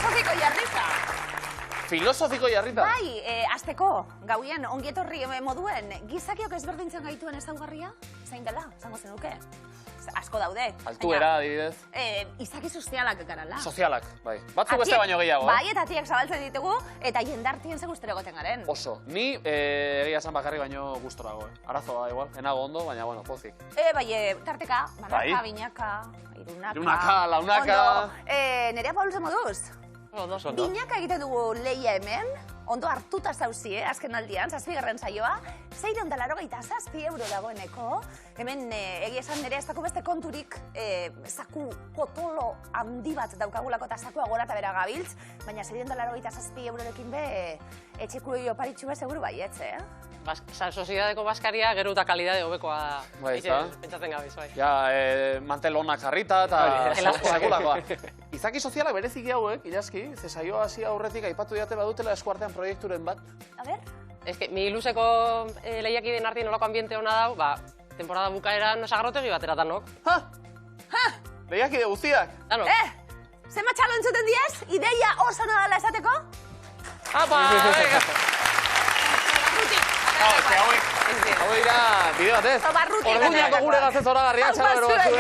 filosofiko jarrita. Filosofiko jarrita? Bai, azteko, gauien ongietorri moduen, gizakiok ezberdintzen gaituen ezaugarria? Zein dela, zango zenuke? Asko daude. Altuera, adibidez. Izaki sozialak garala. Sozialak, bai. Batzuk beste baino gehiago, Bai, eta atiak zabaltzen ditugu, eta jendartien ze gustero egoten garen. Oso. Ni egia esan bakarri baino gustorago, Arazoa, igual. Enago ondo, baina, bueno, pozik. Bai, tarteka, banaka, binaka, irunaka, launaka. Ondo, nerea Paul ze moduz? Ondo. Binaka egiten dugu lehia hemen, ondo hartuta zauzi, azken aldian, 7. saioa, 687 euro dagoeneko. Hemen egia esan nire ez dako beste konturik zaku potolo handi bat daukagulako eta zakua gora eta bera gabiltz, baina 687 eurorekin be etxeku oparitxu be seguru baietz, Soziedadeko baskaria gero eta kalidade hobekoa pentsatzen gabiz, bai. Ja, mantel honak jarrita eta segulakoa. Izaki sozialak berezik hauek, Ilaski, ze saioa hasi aurretik aipatu diate badutela eskuartean proiekturen bat. A ber? Ez que, Migluseko lehiakideen artean nolako ambiente hona dau, temporada bukaeran sagarrotegi batera danok. Lehiakide guztiak? Danok. Zenbat txalo entzuten diez? Ideia oso nodala esateko? Apa, venga! Hau dira, bide batez. Orduñako gure gazte zoragarriak txalo bero batzu.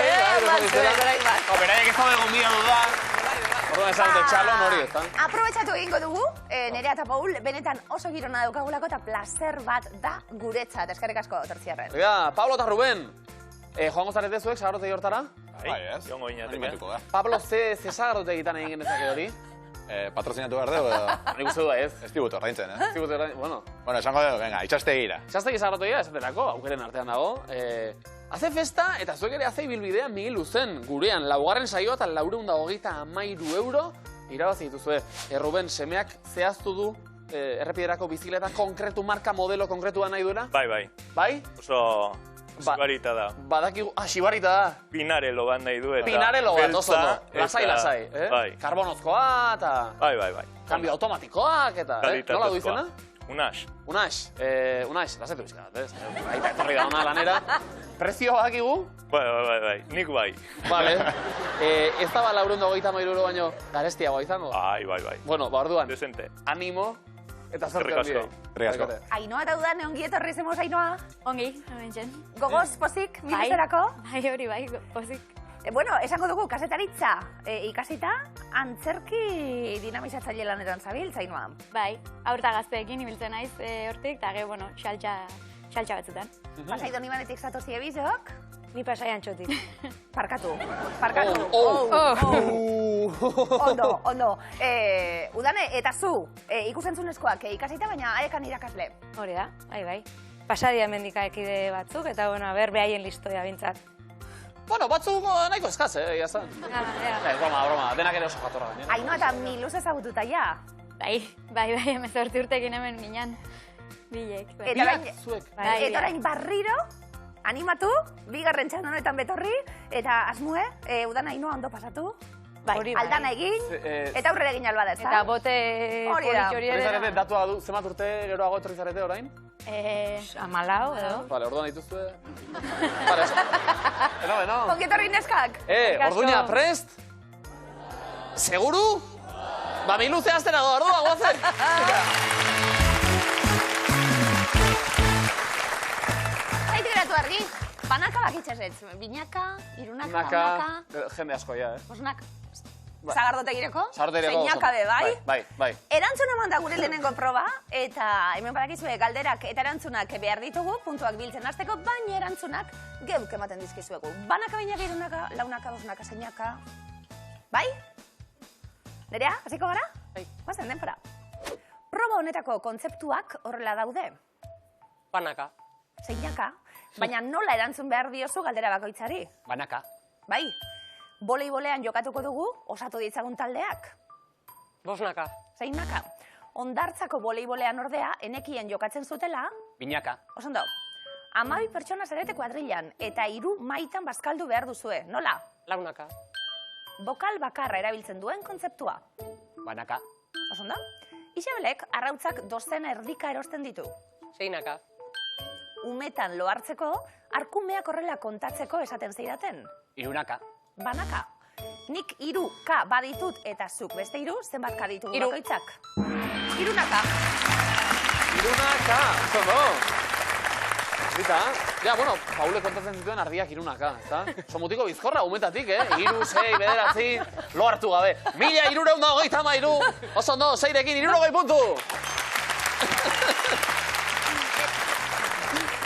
Beraiek ez dago egon bia duda. Orduan esan dute txalo nori ez. Aprobetxatu egingo dugu, Nerea eta Paul, benetan oso girona daukagulako eta placer bat da guretzat. Eskerrik asko, Tortziarren. Pablo eta Ruben, joango zarete zuek sagarrotegi hortara? Bai, ez? Joango inatik. Pablo, ze sagarrote egiten egin genezake hori? Patrozinatu behar dugu edo? Nik uste du ez. Ez dibutu ordaintzen, Ez dibutu ordaintzen, bueno. Bueno, esango dugu, venga, itxastegira. Itxastegi sagarrotegia, esaterako, aukeren artean dago. Haze festa, eta zuek ere haze ibilbidea Miguel Luzen, gurean, laugarren saioa eta 423 euro irabazi dituzue. Ruben, semeak zehaztu du errepiderako bizikleta konkretu marka modelo konkretua nahi duena? Bai. Bai? Oso Xibarita da. Badakigu, Xibarita da. Pinarelo bat nahi du eta... Pinarelo bat, oso ondo. Lasai, Bai. Karbonozkoa eta... Bai. Kambio automatikoak eta... Nola du izena? Unax. Unax, lasetu bizka bat, ez? Aita etorri da ona lanera. Prezio badakigu? Bai, nik bai. Vale. Ez da 423 euro baino garestiagoa izango? Bai. Bueno, orduan. Desente. Animo. Eta zorte hori. Ainoa eta Udan ongi etorri zemoz, Ainoa? Ongi, hemen Gogoz, pozik, Miluzerako? Bai, hori bai, pozik. Bueno, esango dugu, kasetaritza ikasita, antzerki dinamizatzaile lanetan zabiltza, Ainoa? Bai, aurta gazteekin ibiltzen naiz hortik, eta ge, bueno, xaltxa batzutan. Pasai Donibanetik zatozi ebizok? Ni pasai antxotik. Parkatu. Ondo. Udane, eta zu, ikusentzunezkoak ikasita, baina aekan irakasle. Hori da, bai. Pasadia mendika ekide batzuk, eta, bueno, ber, behaien listoia bintzat. Bueno, batzuk nahiko eskaz, ya zan. Broma, denak ere oso jatorra. Ainoa eta Miluz ezagututa, ja? Bai, 18 urtekin hemen minan bilek. Eta orain barriro, animatu, bigarren txan honetan betorri, eta asmue, Udana Ainoa ondo pasatu. Bai, aldana egin, eta aurrera egin albada, ez da? Eta bote politxo hori ere. Datua du, zemat urte geroago etorri zarete orain? 14 edo. Vale, orduan dituzue. Vale, eso. Ongietorri neskak? Orduña, prest? Seguru? Ba, Miluze aztena do, ordua, guazen! Zaitu geratu argi, banaka bakitxasetz, binaka, irunaka, banaka... Jende asko, ja, Bosnak. Zagardotegireko? Zagardotegireko. Zeinaka be, bai. Erantzuna eman da gure lehenengo proba, eta hemen badakizue galderak eta erantzunak behar ditugu, puntuak biltzen hasteko, baina erantzunak geuk ematen dizkizuegu. Banaka, binaka, irunaka, launaka, bosnaka, zeinaka... Bai? Nerea, hasiko gara? Bai. Guazen, denpora. Proba honetako kontzeptuak horrela daude. Banaka. Zeinaka, baina nola erantzun behar diozu galdera bakoitzari? Banaka. Bai. Voleibolean jokatuko dugu, osatu ditzagun taldeak. Bosnaka. Zeinaka. Ondartzako voleibolean ordea, enekien jokatzen zutela... Binaka. Osondo. 12 pertsona zarete kuadrilan, eta 3 maitan bazkaldu behar duzue. Nola? Launaka. Bokal bakarra erabiltzen duen kontzeptua. Banaka. Osondo. Isabelek arrautzak dozena erdika erosten ditu. Zeinaka. Umetan lo hartzeko, arkumeak horrela kontatzeko esaten zeidaten. Irunaka. Banaka. nik 3K baditut eta zuk beste 3, zenbat K ditugu 3. bakoitzak? 3K. 3K, zondo. Zita, ja, bueno, Paule kontatzen zituen ardiak 3K, ezta? Somutiko bizkorra, umetatik, 3, 6, 9, lo hartu gabe. 1333, oso ondo, 6rekin 60 puntu!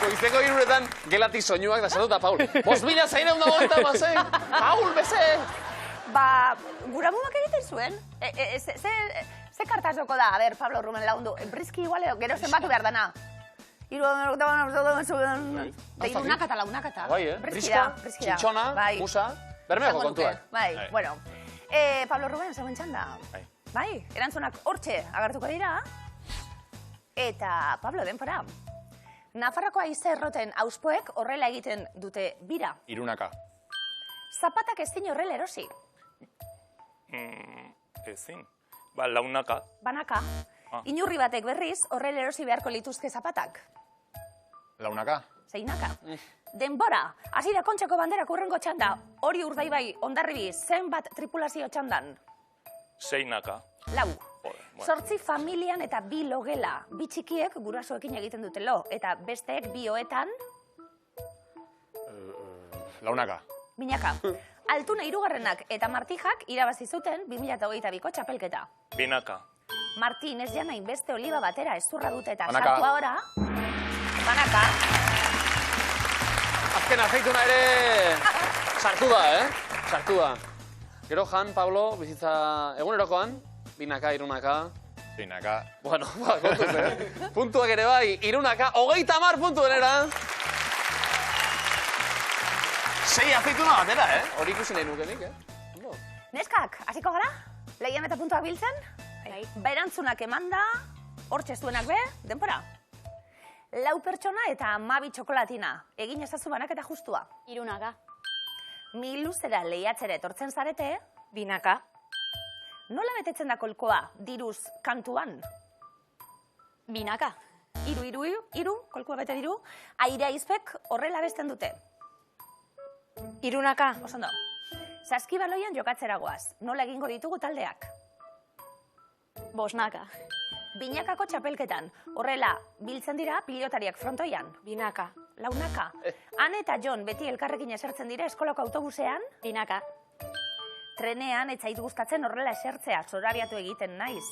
Goizeko 3etan gelatik soinuak da satuta, Paul. 5636, Paul, beze! Ba, gura mumak egiten zuen. Ze kartaz joko da, a ber, Pablo Rumen lagundu. Brizki igual, gero zenbatu behar dana. Irunaka eta launaka eta. Bai, Brisko, txintxona, musa, bermeoko kontuak. Bai, bueno. Pablo Ruben, zegoen txanda. Bai, erantzunak hortxe agartuko dira. Eta, Pablo, denpora. Nafarroko haize erroten auspoek horrela egiten dute bira. 3K. Zapatak ezin horrela erosi. Ezin. Ba, launaka. Banaka. Inurri batek berriz horrela erosi beharko lituzke zapatak. 2K. Zeinaka. Denbora, hasi da Kontxako banderak urrengo txanda. Hori Urdaibai, Hondarribi, zenbat tripulazio txandan? 6naka. 4. 8 familian eta 2 logela. 2 txikiek gurasoekin egiten dute lo. Eta besteek 2 oetan... 2K. Binaka. Altuna 3 eta Martijak irabazi zuten 2022ko txapelketa. 2naka. Martin ez janain beste oliba batera ezurra dute eta Banaka. sartu ahora. Banaka. Azken aceituna ere sartu da, Sartu da. Gero Jan, Pablo, bizitza egunerokoan, 2K, 3K. 6K. Bueno, ba, kontuz, Puntuak ere bai, 3K, 30 puntu denera. 6 aceituna batera, Hori ikusi nahi nukenik, Ondo. Neskak, hasiko gara? Lehian eta puntuak biltzen? Berantzunak emanda, hortxe zuenak be, denpora. 4 pertsona eta 12 txokolatina. Egin ezazu banaketa justua. 3K. Mi luzera lehiatzera etortzen zarete, 2K. nola betetzen da kolkoa diruz kantuan? 2K. 3, kolkoa bete diru, airea izpek horrela besten dute. 3K. Osondo. Saskibaloian jokatzera goaz, nola egingo ditugu taldeak? 5K. Binakako txapelketan, horrela biltzen dira pilotariak frontoian. 2K. 4. Ane eta Jon beti elkarrekin esertzen dira eskolako autobusean. 2K. Trenean etzait gustatzen horrela esertzea, zorabiatu egiten naiz.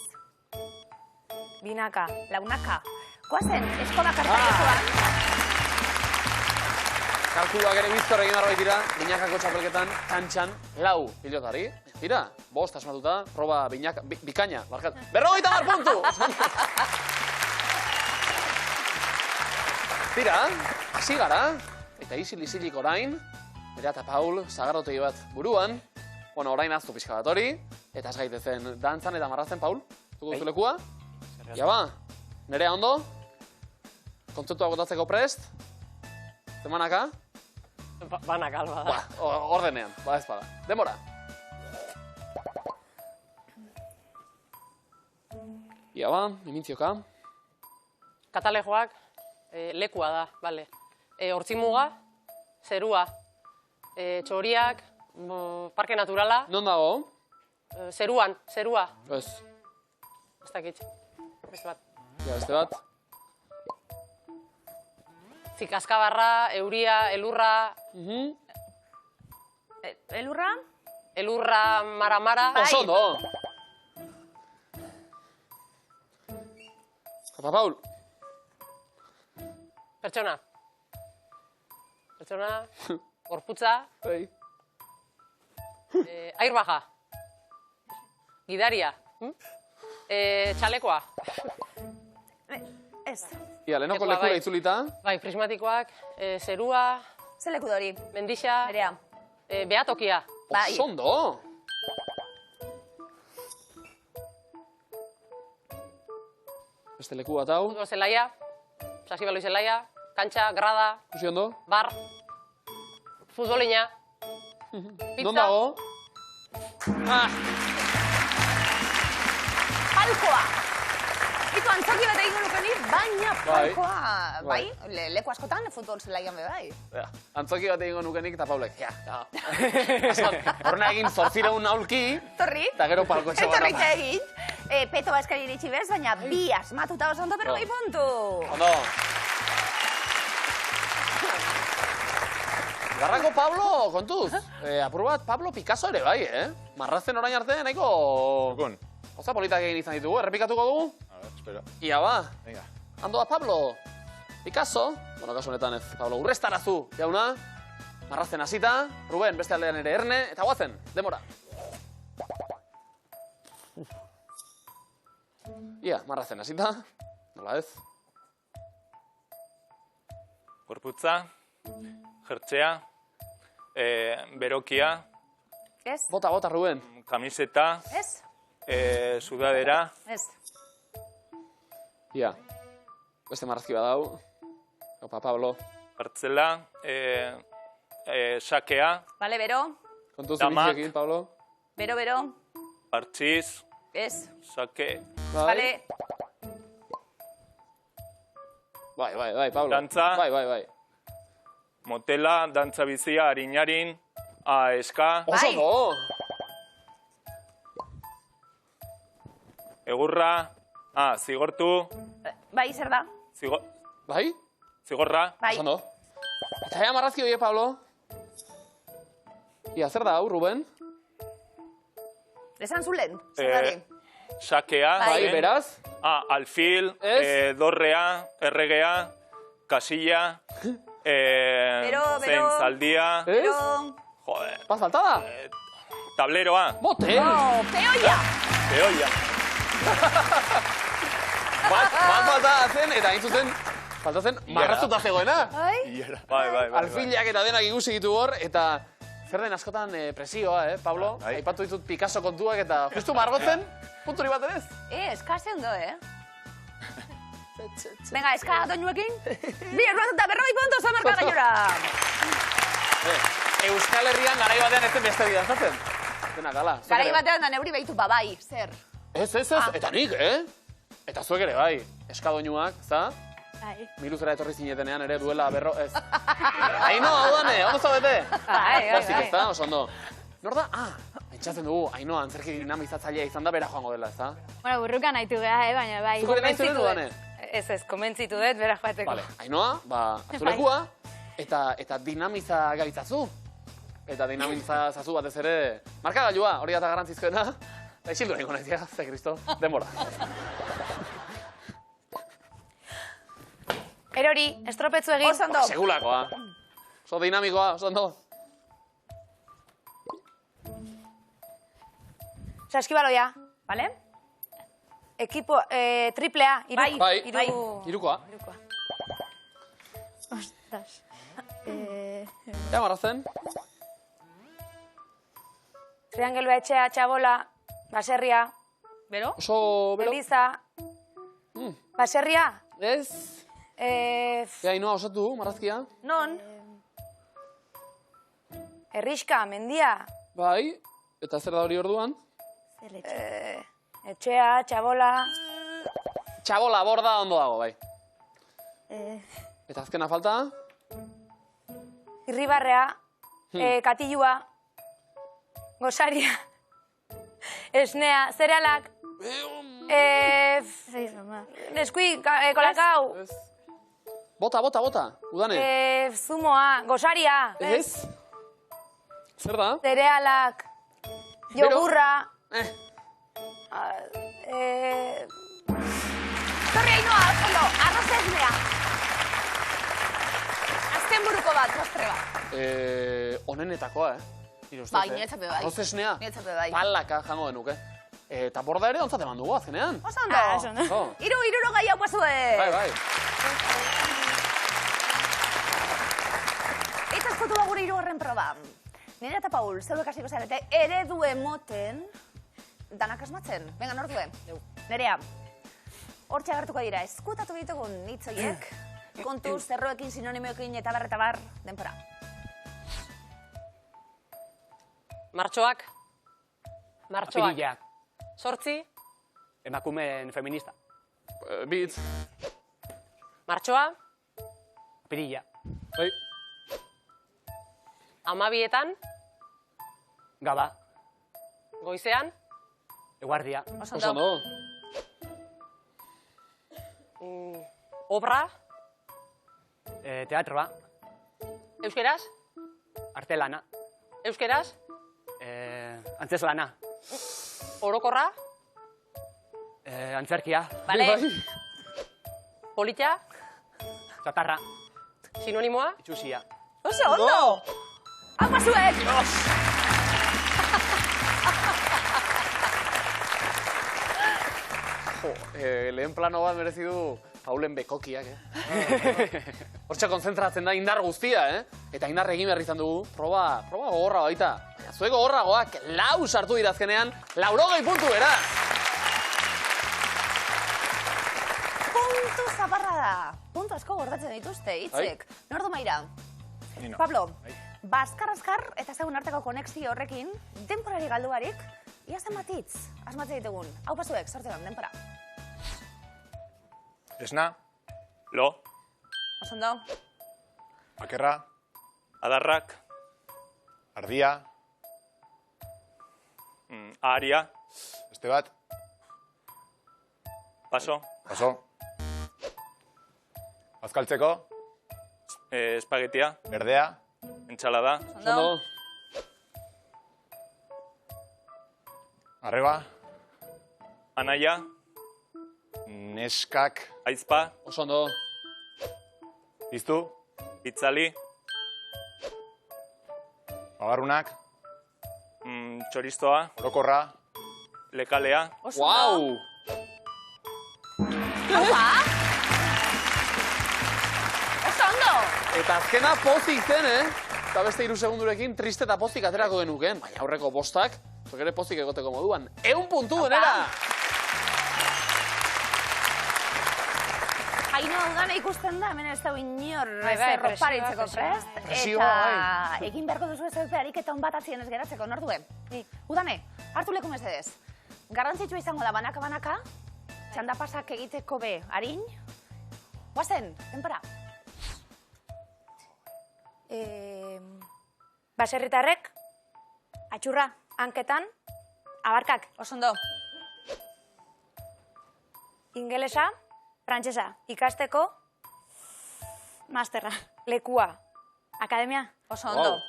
2K. 4. Koazen, eskola kartaiezoan. Kalkuluak ere bizkor egin arbait dira, Binakako txapelketan, kantxan, 4 pilotari. Tira, 5 asmatuta, proba bikaina, barkat. 50 puntu! Tira, hasi gara, eta isil-isilik orain, Nerea eta Paul, sagarrotegi bat buruan, bueno, orain aztu pixka bat hori, eta ez gaitezen dantzan eta marrazten, Paul, zuko duzu lekua? Ja ba, Nerea ondo? Kontzeptua botatzeko prest? Zemanaka? Banaka, alba da. Ba, ordenean, ba ez bada. Demora. Ia ba, imintzioka. Katalejoak lekua da, bale. Hortzimuga, zerua. Txoriak, parke naturala. Non dago? Zeruan, zerua. Ez. Ez dakit. Beste bat. Ja, beste bat. Zikazkabarra, euria, elurra. Elurra? Elurra, mara-mara. Oso ondo! Eta Paul. Pertsona. Pertsona, gorputza, Bai. airbaja. Gidaria. Txalekoa. Ez. Ia, lehenoko Lekua, lekura bai. itzulita. Bai, prismatikoak, zerua, Ze leku da hori? mendixa, Nerea. behatokia. Bai. Oso ondo! Beste leku bat hau. Futbol zelaia, saskibaloi zelaia, kantxa, grada, Ikusi ondo. bar, futbolina, pizza. Non dago? Ah, Palkoa! Itu antzoki bat egingo nukenik, baina palkoa, Bai. leku askotan futbol zelaian be bai. Ja, antzoki bat egingo nukenik eta Paulek, ja. Horrena egin 800 aulki, Torri? eta gero palko etxe bat. Etorrita egin. Peto baskari iritsi bez, baina bi asmatuta oso ondo, pero bai puntu. Ondo. Garrako Pablo, kontuz. Apur bat, Pablo Picasso ere bai, Marrazen orain arte, nahiko... Tukun. Oza politak egin izan ditugu, errepikatuko dugu? A ver, espera. Ia ba. Venga. Ando da Pablo. Picasso. Bueno, kasu honetan ez, Pablo. Urrestarazu, jauna. Marrazen hasita. Ruben, beste aldean ere Erne. Eta guazen, demora. Ia, marrazen hasita. Nola ez? Gorputza, jertzea, berokia, Ez? Bota, Ruben. kamiseta, Ez? sudadera, Ez. Ia. Beste marrazki bat dau. Opa, Pablo. kartzela, sakea, Bale, bero. Kontuz Damak. ibiltzekin, Pablo. Bero, bero. partxiz, Ez. sake, Bale. Bai, Pablo. Dantza. Bai. motela, dantza bizia, harinarin, eska, Oso Bai. ondo. egurra, zigortu, Bai, zer da? Bai? zigorra, Bai. Oso ondo. Eta ea marrazki horiek, Pablo. Ia, zer da, hau, Ruben? Esan zulen, zer dari? sakea, Bai. Bai, beraz? alfil, Ez. dorrea, erregea, kasilla, Bero. zein zaldia, Ez? Bero. joder, Paz faltada? tableroa, Motel! Oh, peoia! peoia, Bat falta zen, eta hain zuzen, falta zen, marraztuta zegoena. Bai? Iera. bai. Alfilak eta denak ikusi ditu hor, eta zer den askotan presioa, Pablo? Bai. Aipatu ditut Picasso kontuak, eta justu margotzen, punturi bat ere ez. Eskase ondo, Venga, eska doinuekin. Bi erbat eta berroi puntu zamarka gainora. Euskal Herrian garai batean ez zen beste bidantzatzen. Denak, ala. zuek Garai ere. batean da neuri behitu babai, zer? Ez, eta nik, Eta zuek ere bai, eskadoinuak, za? Bai. Miluzera etorri zinetenean ere duela berro, ez. Ainoa, hau dane, ondo zaudete? Bai. Pozik ez da, oso ondo. Nor da? Pentsatzen dugu, Ainoa antzerki dinamizatzailea izan da bera joango dela, ez da? Bueno, burruka nahitu geha, baina bai. Zuk ere nahi zuen konbentzitu dudane? dut. Ez, konbentzitu dut, bera joateko. Vale, Ainoa, azulekua, eta dinamiza gaitzazu. Eta dinamiza zazu batez ere, markagailua, hori eta garrantzizkoena. Eta isildu nahi gonaiz, ze Kristo, denbora. Erori, estropetzu egin. Oso ondo. Segulakoa. Oso dinamikoa, oso ondo. Saskibaloia. Bale? Ekipo, triplea. Bai, Hirukoa. irukoa. Ostras. Ja, marrazen. Triangelua etxea, txabola, baserria, Bero? Oso belo. Eliza, baserria, Ez. Ainoa osatu, marrazkia. Non? herriska, mendia, Bai, eta zer da hori orduan? etxea, txabola, Txabola, borda ondo dago, bai. Eta azkena falta? irribarrea, katilua, gosaria, esnea, zerealak, neskui, kolakau, Ez. Bota, udane. zumoa, gosaria, Ez. Zer da? zerealak, jogurra, Torri Ainoa, ondo, arroz esnea. Azken buruko bat, postre bat. Onenetakoa, Nire ustez, Bai, niretzat be bai. Arroz esnea, Niretzat be bai. palaka jango denuke. Eta borda ere ontzat eman dugu azkenean. Oso ondo. oso ondo. Oh. Iruro gai hau pasue. Bai. Eta eskotu da gure hirugarren proba. Nire eta Paul, zeuek hasiko zarete, eredu emoten, danak asmatzen. Venga, nor duen? Nerea. Hortxe agertuko dira, eskutatu ditugun hitzoiek, kontuz, zerroekin, sinonimoekin eta bar, denpora. Martxoak. Apirila, Sortzi. emakumeen feminista. Bitz. Martxoa, Pirilla. Bai. 12etan, Gaba. goizean, Eguardia. Oso Oso ondo. ondo. obra, Teatroa. euskeraz, Artelana. euskeraz, Antzeslana. orokorra, Antzerkia. bale, Bai. polita, Zatarra. sinonimoa, Itxusia. Oso ondo! Haupa zuek! Lehen plano bat merezi du Paulen bekokiak, Hortxe konzentratzen da indar guztia, Eta indar egin behar izan dugu, proba gogorra baita. Baina zuek gogorragoak 4 sartu dira azkenean, 80 puntu beraz! Puntu zaparra da. Puntu asko gordetzen dituzte, hitzek. Nordu maira. Nino. Pablo, bazkar-azkar eta zegun arteko konexio horrekin, denporari galduarik, ia zenbat hitz asmatzen ditugun. Hau pasuek, sortean, denpora. Esna, lo, Oso ondo. Bakerra, adarrak, ardia, aharia, beste bat, paso, paso. Bazkaltzeko, espagetia, berdea, entsalada, Oso ondo. arreba, anaia, neskak, aizpa, Oso ondo. piztu, itzali, bagarrunak, txoristoa, orokorra, lekalea, Oso ondo. Wow! Haupa! Oso ondo! Eta azkena pozik zen, Eta beste 3 segundurekin triste eta pozik aterako genuken. Baina aurreko bostak, zuek ere pozik egoteko moduan. 100 puntu denera! Ainhoa udana ikusten da, hemen ez da inor Bai, zerro presioa, paritzeko presioa. prest. Presioa, Eta egin beharko duzu ez epearik eta onbat atzien ez geratzeko, nordue? Udane, hartu leku mesedez. Garrantzitsua izango da banaka-banaka, txanda pasak egiteko be, harin. Guazen, denpora. Baserritarrek, atxurra, hanketan, abarkak. Oso ondo. Ingelesa, frantsesa, ikasteko, masterra, lekua, akademia, Oso ondo.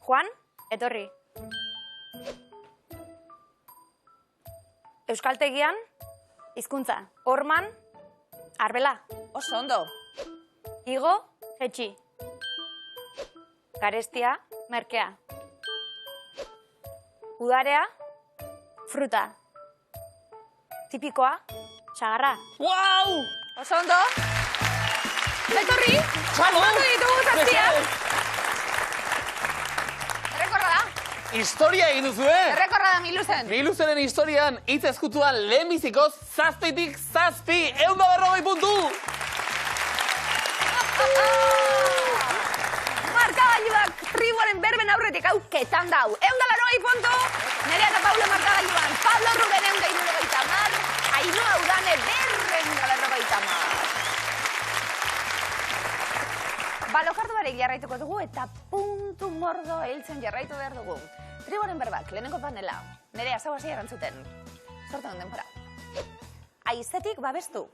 Juan, etorri. Euskaltegian, hizkuntza, horman, arbela, Oso ondo. igo, jetxi. Garestia, merkea. Udarea, fruta. Tipikoa, sagarra. Wow! Oso ondo. Etorri, Txalo! asmatu ditugu zazpiak. Errekorra da. Historia egin duzu, Errekorra da Miluzen. Miluzeren historian, hitz ezkutuan lehenbizikoz, 7tik 7, 140 puntu! Markagailuak tribuaren berben aurretik auketan dau. 180 puntu. Nerea eta Paulo markagailuan. Pablo Ruben 170. Ainhoa Udane 250. Balokardu barik jarraituko dugu eta puntu mordo hiltzen jarraitu behar dugu. Tribuaren berbak, lehenengo panela. Nerea, zau hasi erantzuten. Zorte honen denpora. Aizetik babestu.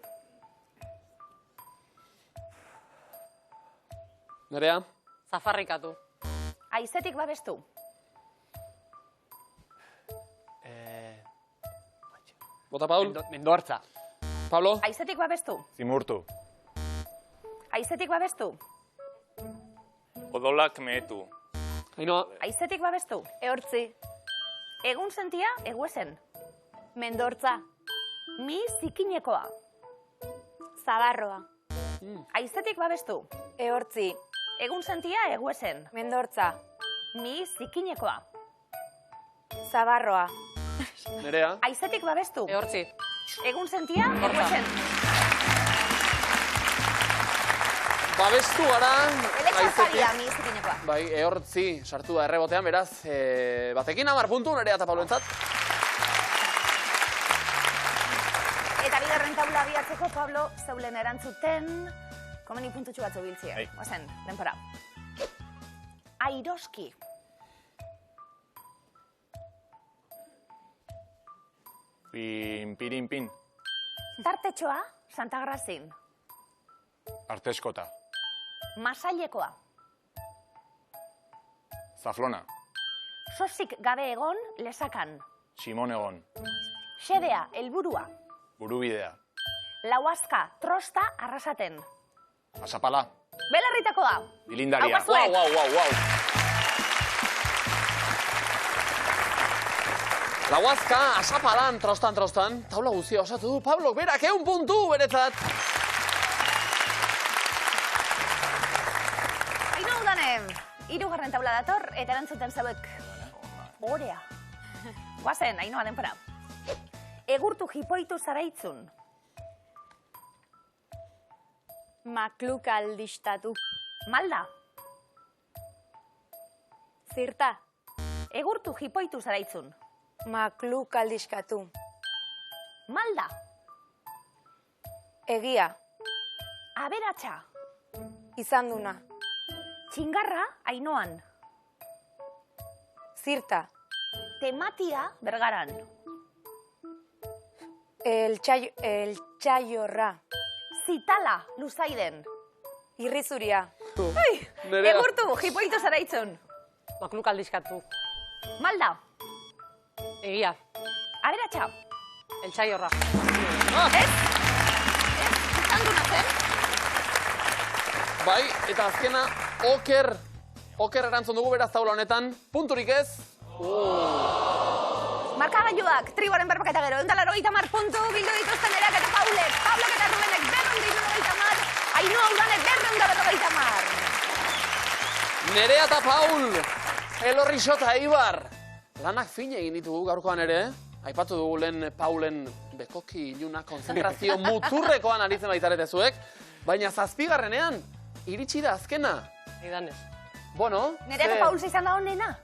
Nerea? zafarrikatu, Aizetik babestu. Bota, Paul? Mendortza. Pablo? Aizetik babestu. zimurtu, Aizetik babestu. odolak mehetu, Ainhoa? Aizetik babestu. Ehortzi, Egun sentia, eguesen. mendortza, Mi zikinekoa. zabarroa. Aizetik babestu. Ehortzi, Egun sentia, eguesen. mendortza, Mi zikinekoa. zabarroa. Nerea? Aizetik babestu. ehortzi, Egun sentia, Hortza. eguesen. Babestu gara, Elekazkaria, mi zikinekoa. Bai, ehortzi, sartu da errebotean, beraz, batekin 10 puntu, Nerea eta Pablo entzat. Eta bigarren Hirugarren taula abiatzeko, Pablo, zeulen erantzuten, komeni puntutxu batzu biltzia. Bai. Oazen, denpora. Airoski. Pirin. Tartetxoa, Santa Grazin. Arteskota. Masailekoa. Zaflona. Sosik gabe egon, lesakan. Simon egon. Xedea, helburua. Burubidea. Lauazka, trosta, arrasaten. Pasapala. Belarritakoa. Bilindaria. Hau bazuek. Wow. Lauazka, asapalan, trostan, taula guztia osatu du, Pablo, berak 100 puntu beretzat. Aino udanen, hirugarren taula dator, eta erantzuten zauek. Orea. Guazen, Ainoa denpora. Egurtu jipoitu zaraitzun. Makluk aldistatu. Malda. Zirta. Egurtu jipoitu zaraitzun. Makluk aldiskatu. Malda. Egia. Aberatsa. Izan duna. Txingarra, Ainoan. Zirta. Tematia, Bergaran. El txaiorra. Zitala, Luzaiden. Irrizuria. Nerea. Egurtu jipoitu zaraitzun. Makluk aldizkatu. Malda. Egia. Aberatsa. Eltsaiorra. Izan duna zen? Bai, eta azkena, oker erantzun dugu beraz taula honetan, punturik ez. Markagailuak, triboren berbaketa gero, 180 puntu bildu dituzten Nereak eta Paulek. Pablok eta Rubenek 250, Ainoa Udanek 250. Nerea eta Paul, Elorrixo eta Eibar. Lanak fine egin ditugu gaurkoan ere, aipatu dugu lehen Paulen bekoki iluna konzentrazio muturrekoan aritzen baitarete zuek, baina zazpigarrenean, iritsi da azkena. Idanez. Bueno, Nerea eta Paul izan da honena?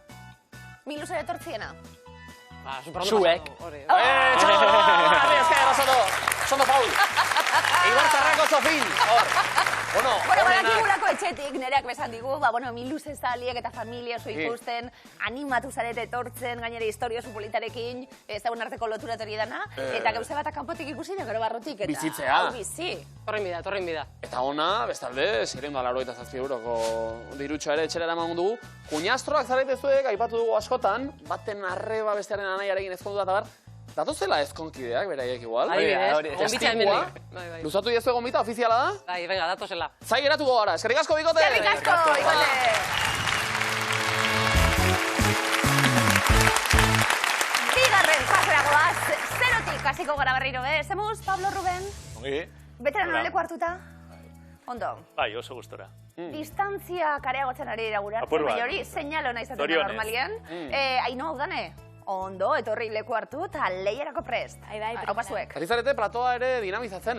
Milusera etortziena. Zuek. Sono Paul. Eibar Tarrako Zofin. Bueno, Badakigulako etxetik, Nereak besan digu, Miluse zaliek eta familia oso ikusten, animatu zarete etortzen, gainera historio politarekin, ezagun arteko lotura hori dana, eta gauze bat kanpotik ikusi da, gero barrutik, eta Bizitzea. hau bizi. Torrin bida. eta ona, bestalde, 687 euroko dirutxo ere etxera eraman dugu. Kuñastroak zarete zuek, aipatu dugu askotan, baten arreba bestearen anaiarekin ezkondu eta bar, datozela ezkonkideak, beraiek igual. Adibidez, gombitza hemendik. Bai. Luzatu diezu gombita, ofiziala da? Bai, venga, datozela. Zai geratuko gara, eskerrik asko, bikote! Eskerrik asko, ikote! Bigarren paseragoaz, zerotik hasiko gara berriro, zemuz, Pablo, Ruben? Ongi? Beterano leku hartuta? Ondo. Bai, oso gustora. Distantzia kareagotzen ari dira gure Apur bat. baina hori seinalo nahi zaten da Zorionez. normalian. Ainoa Udane, ondo, etorri leku hartu eta leierako prest. Bai, Hau pasuek. Ari zarete platoa ere dinamizatzen,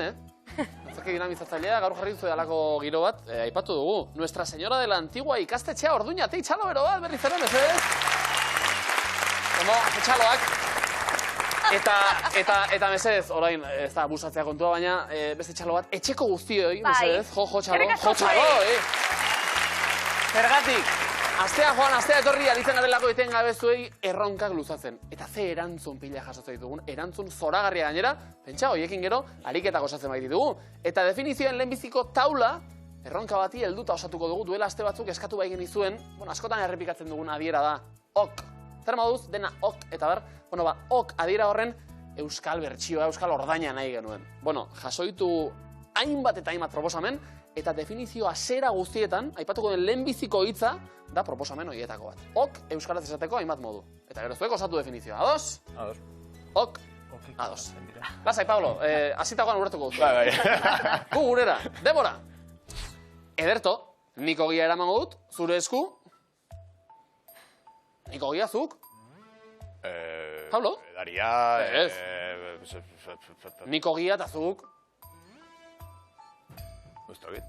Zaki dinamizatzailea, gaur jarri duzu alako giro bat, aipatu dugu. Nuestra Señora de la Antigua ikastetxea Orduñatik itxalo bero bat, berriz ere, mesedez? Ondo, etxaloak. Eta mesedez, orain, ez da busatzea kontua, baina beste txalo bat, etxeko guztioi, mesedez, jo txalo, jo txalo, Zergatik, astea joan, astea etorri, aritzen garelako eten gabe zuei erronkak luzatzen. Eta ze erantzun pila jasotzen ditugun, erantzun zoragarria gainera, pentsa, hoiekin gero, ariketak osatzen bai ditugu. Eta definizioen lehenbiziko taula, erronka bati helduta osatuko dugu, duela aste batzuk eskatu bai genizuen, askotan errepikatzen dugun adiera da, ok. Zer moduz, dena ok, eta ber, ok adiera horren euskal bertsioa, euskal ordaina nahi genuen. Jasoitu hainbat eta hainbat proposamen, eta definizioa zera guztietan, aipatuko den lehenbiziko hitza, da proposamen horietako bat. Ok, euskaraz esateko hainbat modu. Eta gero zuek osatu definizioa. Ados? Ados. Ok, ados. Lasai, Pablo, hasitagoan urretuko duzu. Bai. Gu gurera, Debora. Ederto, nik ogia eramango dut, zure esku. Nik ogia zuk. Pablo? Daria... Ez. Nik ogia eta zuk. Guztogit.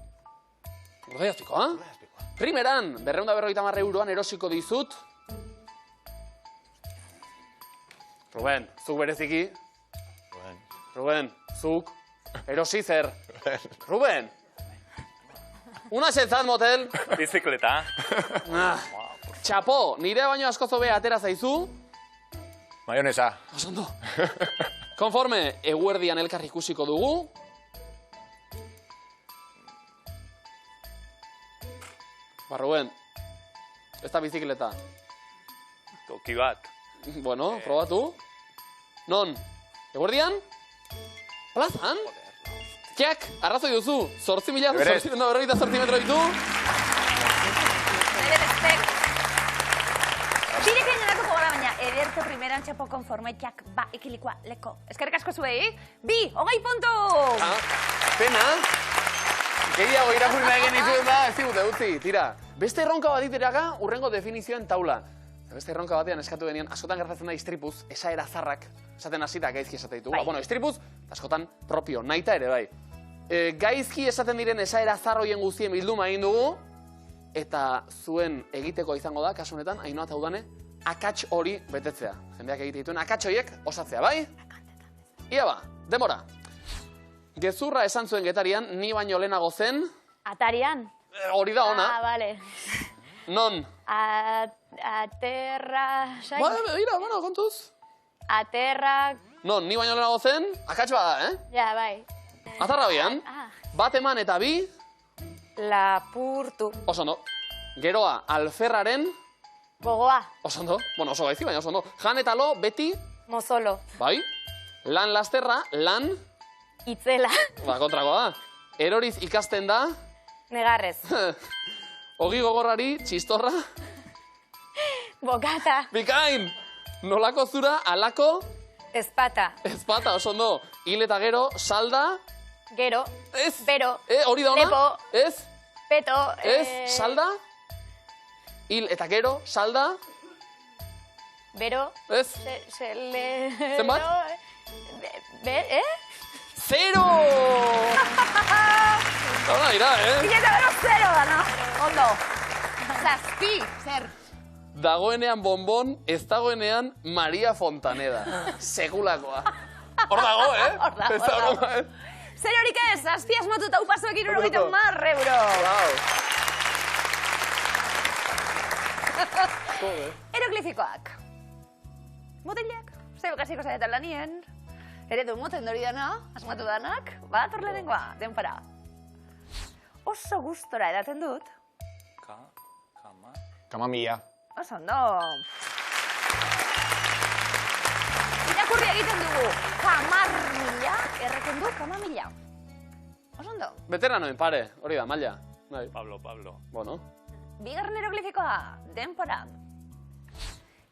Gordai azpiko, ha? Primeran, 250 euroan erosiko dizut. Ruben, zuk bereziki. Ruben, zuk. Erosi zer. Ruben. Una xetzat, motel. Bizikleta. Txapo, nire baino asko zobe atera zaizu. Maionesa. Osondo. Konforme, eguerdian elkar ikusiko dugu. Ruben, ez da bizikleta. Toki bat. Bueno, probatu. Non? Eguerdian? Plazan? Txak, arrazoi duzu. 8.848 metro ditu. Nire respect. Birekin genatuko gara, baina ederto primeran txapo konformetiak ba ekilikoa leko. Eskerrik asko zuei, 2, 20 puntu! Pena. Gehiago irakurri nahi genituen da, ez digute utzi, tira. Beste erronka bat diteraga, urrengo definizioen taula. Beste erronka batean eskatu denean, askotan gertatzen da istripuz, esaera zarrak, esaten hasita gaizki esate ditugu. Bueno, istripuz, askotan propio, naita ere bai. Gaizki esaten diren esaera zarroien guztien bilduma egin dugu, eta zuen egiteko izango da, kasu honetan, Ainhoa eta Udane, akats hori betetzea. Jendeak egite dituen akats horiek osatzea, bai? Ia ba, demora. Gezurra esan zuen Getarian, ni baino lehenago zen. Atarian? Hori da ona. Ah, bale. Non? Aterra... Mira, bueno, kontuz. Aterra... Non, ni baino lehenago zen, akats bada, Ja, bai. Atarrabian, bat eman eta bi, Lapurtu. oso ondo. Geroa, alferraren, Gogoa. oso ondo. Bueno, oso gaizki, baina oso ondo. Jan eta lo, beti, Mozolo. bai. Lan lasterra, lan, Itzela. ba, kontrakoa da. Eroriz ikasten da, Negarrez. ogi gogorrari, txistorra, Bokata. bikain. Nolako zura, alako, Ezpata. ezpata, oso ondo. Hil eta gero, salda, Gero. ez. Bero. Hori da ona? Lepo. Ez. Peto. Ez, salda. Hil eta gero, salda. Bero. Ez. Zenbat? Zero! Hora dira, Bileta bero 0 da, no? Ondo. Zazpi, zer? Dagoenean bonbon, ez dagoenean Maria Fontaneda. Segulakoa. Hor dago, Hor dago, Ez da hor dago. broma, Zer horik ez, zazpi asmatu eta upazoek 70 euro. Eroglifikoak. Motelak, zei bakasiko zaretan lanien. Eredu moten dori dana, asmatu danak, bat horlerengoa, denpara. Oso gustora edaten dut. Kama. Kamamia. Oso ondo. Irakurri egiten dugu, kamarmila, erreken du kamamila. Oso ondo. Veteranoen pare, hori da, maila. Bai. Pablo. Bueno. Bigarren eroglifikoa, denpora.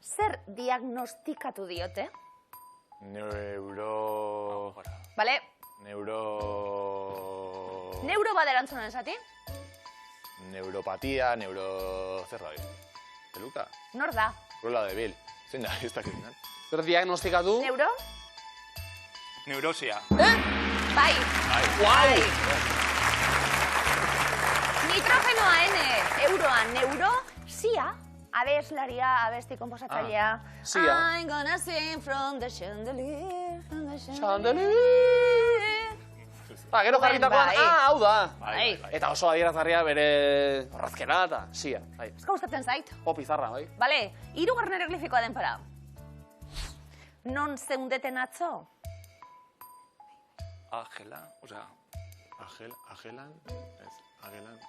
Zer diagnostikatu diote? Bale, neuro bat erantzunen zati? Neuropatia, zer da? Peluka? Nor da? Rola de Bil. Zein da, ez dakit. Zer diagnostikatu? Neuro? Neurosia. Bai. Guau! Nitrogenoa N, euroa neuro, sia. Abeslaria, abesti komposatzailea. Sia. I'm gonna sing from the chandelier, from the Chandelier. Gero jarritakoan, bai. hau da. Bai. Eta oso adierazgarria bere horrazkera eta sia. Bai. Eska gustatzen zait. Pizarra, bai. Bale, hirugarren eroglifikoa denpora. Non zeundeten atzo? Ángela, osea... Agelan? Ez, Agelan.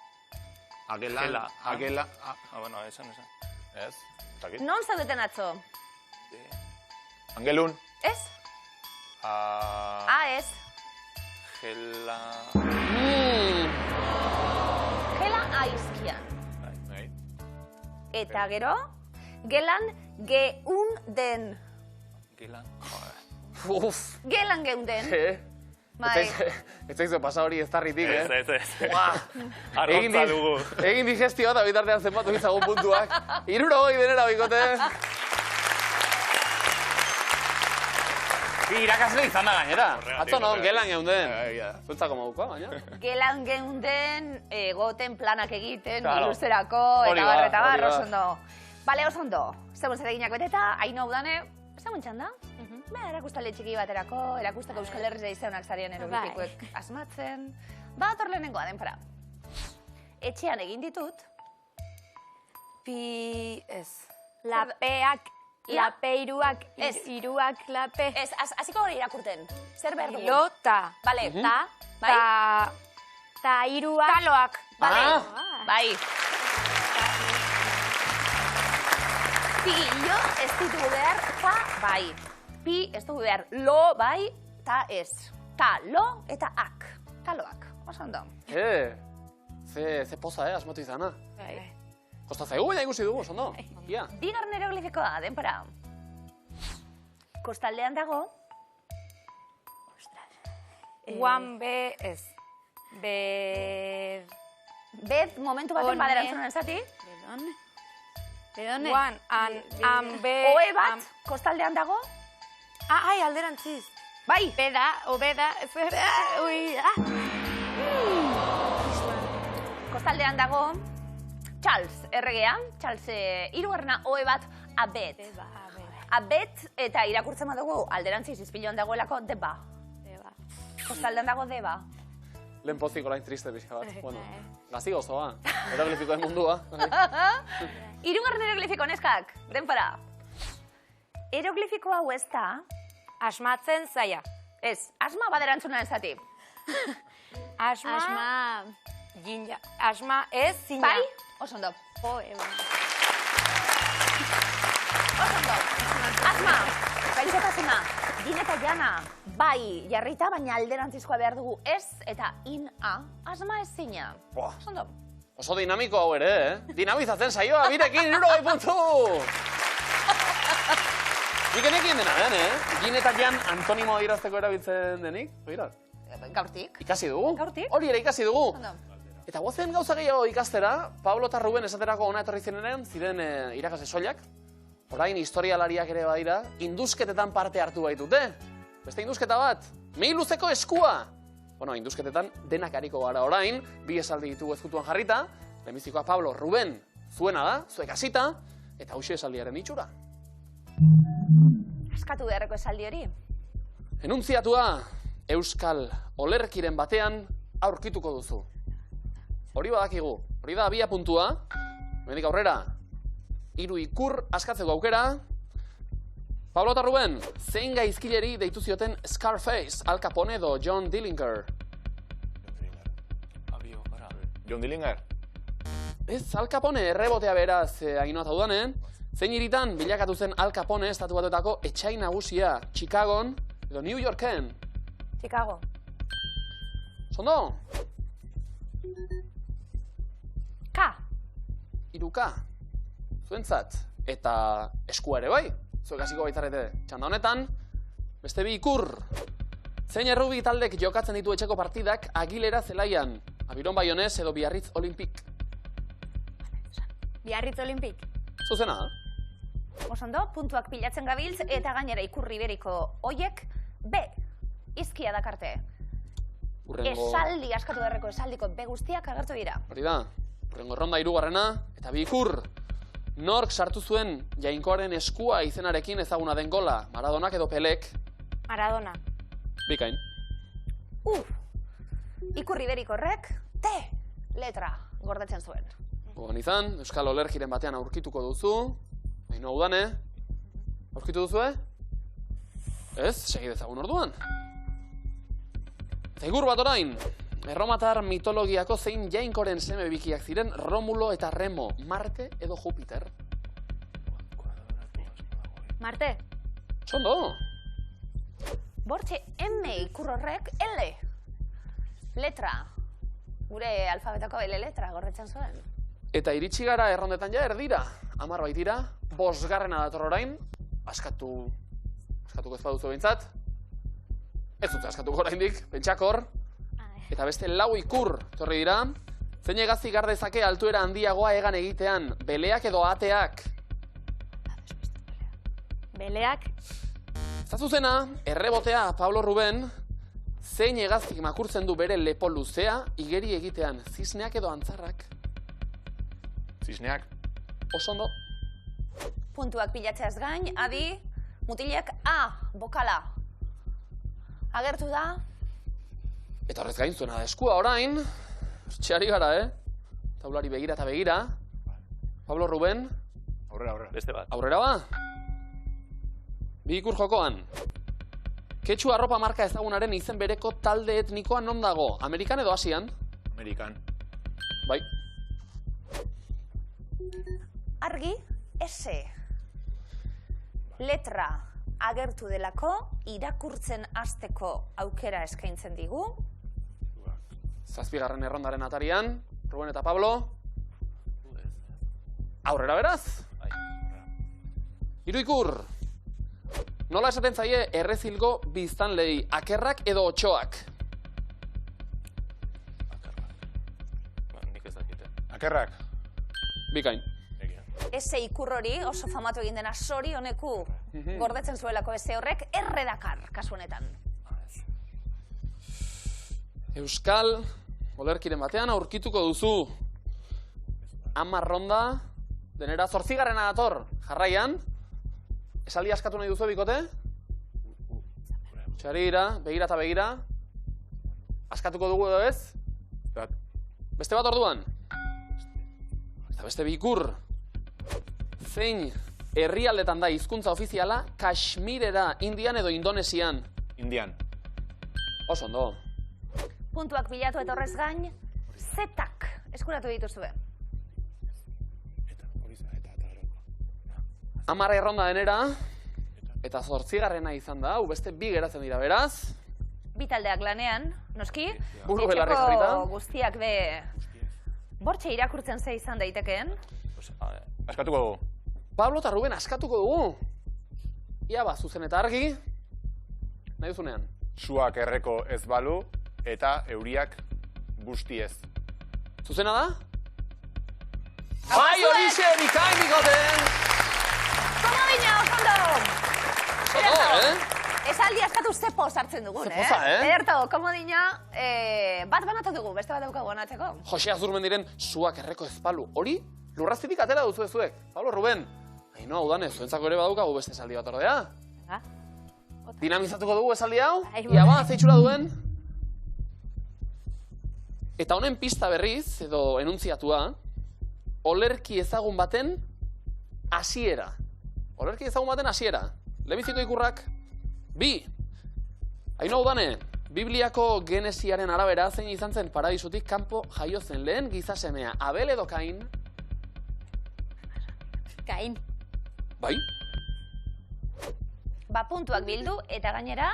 Agela. Agela. Bueno, esan. Ez, ez dakit. Non zeundeten atzo? Angelun. Ez? Ez. Gela... Gela aizkian. Bai. Eta gero, gelan geunden. Gela... Uf. Gelan geunden. Bai. Ez zaizu pasa hori ez tarritik, Ez. Buah. Arrontza dugu. Egin digestioa eta bitartean zenbatu izagun puntuak. 60 denera bikote. Irakasle izan da gainera. Atzo non, gelan geunden. Zuentzako modukoa, baina. Gelan geunden, goten planak egiten, Claro. luzerako, Hori eta ba, barreta hori oso ba. ondo. Bale, oso ondo. Zegoen zereginak beteta, Ainhoa Udane, zegoen txanda? Erakustale txiki baterako, erakusteko Euskal Herriz izaunak zarian eroglifikoek asmatzen. Bat hor lehenengoa denpara. Etxean egin ditut. Lapeak, lapeiruak, iruak, lape. Ez, hasiko hori irakurten. Zer behar dugu? Lota. Bale, Ta iruak. Taloak. Bale, bai. Pillo ez ditugu behar, ta bai. Pi ez dugu behar, lo bai, ta ez. Ta, lo eta ak. Taloak, oso ondo. Ze poza, asmatu izana. Kosta zaigu, baina ikusi dugu, oso ondo. Bigarren eroglifikoa, denpara. Kostaldean dago. Guan be ez. Be... Bez, momentu baten baderantzunan zati. Bedone. Guan, an, be... Oe bat, kostaldean dago. Ai, alderantziz. Bai. Beda, obeda, zer... Ui, Kostaldean dago. Charles, erregea. Charles, hirugarrena oe bat, abet. Abet, eta irakurtzen badugu alderantziz izpiloan dagoelako, deba. Kostaldean dago deba. Lehen pozik orain triste pixka bat. Bueno, gazi gozoa. Eroglifikoen mundua. Hirugarren eroglifiko, neskak, denpara. Eroglifiko hau ez da... Asmatzen zaia. Ez, asma baderantzunan zati. Asma... Jinja. Asma ez zina. Bai, oso ondo. Oso ondo. Asma, gaixotasuna, din eta jana, bai jarrita, baina alderantzizkoa behar dugu ez eta in-a, asma ez zina. Oso ondo. Oso dinamiko hau ere, Dinamizatzen saioa, birekin 60 puntu! Nik enekin dena den, Gin eta jan antonimo adierazteko erabiltzen denik? Gaurtik. Ikasi dugu? Gaurtik. Hori ere ikasi dugu. Ondo. Eta guazen gauza gehiago ikastera, Pablo eta Ruben esaterako ona etorri zirenean, ziren irakasle soilak. Orain historialariak ere badira, indusketetan parte hartu baitute. Beste indusketa bat, mehi luzeko eskua! Bueno, indusketetan denak hariko gara orain, bi esaldi ditugu ezkutuan jarrita, lehenbizikoa Pablo, Ruben, zuena da, zuek hasita, eta hauxe esaldiaren itxura. Askatu beharreko esaldi hori. Enuntziatua, Euskal olerkiren batean aurkituko duzu. Hori badakigu, hori da abia puntua, hemendik aurrera, 3 ikur askatzeko aukera. Pablo eta Ruben, zein gaizkileri deitu zioten Scarface, Al Capone edo John Dillinger? John Dillinger? Ez, Al Capone errebotea beraz aginoa taudanen. Zein hiritan bilakatu zen Al Capone estatu batuetako etxai nagusia, Chicagon edo New Yorken? Chicago. Sondo? K. 3K. Zuentzat. Eta eskua ere bai. Zuek hasiko baitzarete txanda honetan. Beste 2 ikur. Zein errubi taldek jokatzen ditu etxeko partidak Agilera zelaian? Abiron Baionez edo Biarritz Olimpik? Biarritz Olimpik. Zuzena da. Osondo, puntuak pilatzen gabiltz eta gainera ikurri beriko oiek B. Izkia dakarte. Esaldi, askatu beharreko esaldiko B guztiak agertu dira. Hori da. Urrengo ronda 3. Eta 2 ikur. Nork sartu zuen Jainkoaren eskua izenarekin ezaguna den gola? Maradonak edo Pelek? Maradona. Bikain. Ikurri berikorrek T letra gordetzen zuen. Gogan izan, Euskal olerkiren batean aurkituko duzu. Baina udane. Aurkitu duzu, Ez, segi dezagun orduan. Eta ikur bat orain. Erromatar mitologiako zein Jainkoren seme bikiak ziren Romulo eta Remo, Marte edo Jupiter? Marte. Sondo. Bortxe M ikurrorrek L letra. Gure alfabetako L letra gordetzen zuen. Eta iritsi gara errondetan ja erdira. 10 baitira, 5. dator orain. Askatuko ez baduzu behintzat. Ez dute askatuko oraindik, pentsakor. Eta beste 4 ikur, torri dira. Zein egazti gardezake altuera handiagoa egan egitean, beleak edo ateak? Beleak. Ez zuzena, errebotea, Pablo Ruben, zein egaztik makurtzen du bere lepo luzea, igeri egitean, zisneak edo antzarrak? Zisneak? Oso ondo. Puntuak pilatzeaz gain, adi, Mutilek A, bokala. Agertu da, Eta horrez gain zuena da eskua orain. Txari gara, Taulari begira eta begira. Pablo Ruben, Aurrera. Beste bat. aurrera ba. Bi ikur jokoan. Ketxu arropa marka ezagunaren izen bereko talde etnikoa non dago? Amerikan edo Asian? Amerikan. Bai. argi, S. Letra agertu delako, irakurtzen hasteko aukera eskaintzen digu. 7. errondaren atarian, Ruben eta Pablo. Aurrera beraz. Hiru ikur. Nola esaten zaie errezilgo biztanleei, akerrak edo otxoak? Nik ez dakite. Akerrak. Bikain. Ese ikur hori oso famatu egin dena sori honeku gordetzen zuelako ese horrek erredakar kasu honetan. Euskal olerkiren batean aurkituko duzu 10 ronda, denera 8. dator. Jarraian, esaldi askatu nahi duzu bikote? Txarira, begira eta begira. Askatuko dugu edo ez? Beste bat orduan? Eta beste bikur. Zein herrialdetan da hizkuntza ofiziala Kashmirera, Indian edo Indonesian? Indian. Oso ondo. Puntuak bilatu eta horrez gain, zetak eskuratu dituzue. 10 erronda denera, eta 8. izan da, hau beste 2 geratzen dira beraz. Bi taldeak lanean, noski, Buru belarri jarrita. guztiak be bortxe irakurtzen ze izan daitekeen. Askatuko dugu. Pablo eta Ruben askatuko dugu. Ia ba, zuzen eta argi. Nahi duzunean. Suak erreko ez balu eta euriak busti ez. Zuzena da? Bai, horixe, bikain bikoten! Komodina, oso Ondo, Esaldi askatu ze poz hartzen dugun, Ze poza, Ederto, komodina, bat banatu dugu, beste bat daukagu banatzeko. Jose Azurmendiren suak erreko ezpalu. Hori, lurraztitik atera duzu ezuek. Pablo, Ruben. Ainoa, udanez, zuentzako ere badaukagu beste esaldi bat ordea. Dinamizatuko dugu esaldi hau? Ia ba, zeitxura duen? Eta honen pista berriz, edo enuntziatua, olerki ezagun baten hasiera. Olerki ezagun baten hasiera. Lehenbiziko ikurrak, 2. Ainoa, udane, Bibliako Genesiaren arabera zein izan zen paradisutik kanpo jaio zen lehen gizasemea, Abel edo Kain? Kain. Bai? Ba, puntuak bildu eta gainera,